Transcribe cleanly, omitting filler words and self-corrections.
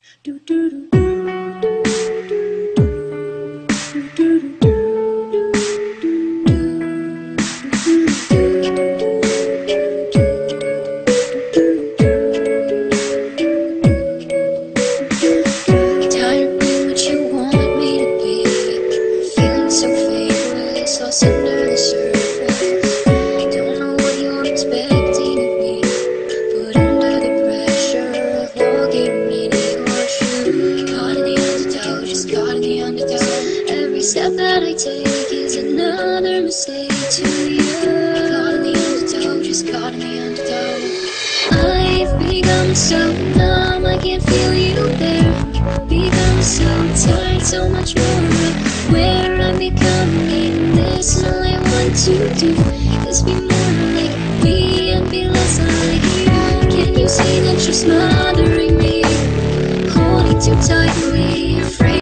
Do do do do do do do do. Tired being what you want me to be, feeling so faithless, lost under the surface. Don't know what you're expecting of me, but under the pressure of walking in your shoes, caught in the undertow, just caught in the undertow. Every step that I take is another mistake to you. Caught in the undertow, just caught in the undertow. I've become so numb, I can't feel you there. Become so tired, so much more aware I'm becoming. This all I want to do is be more like me and be less like you. Can you see that you're smothering me, holding too tightly, afraid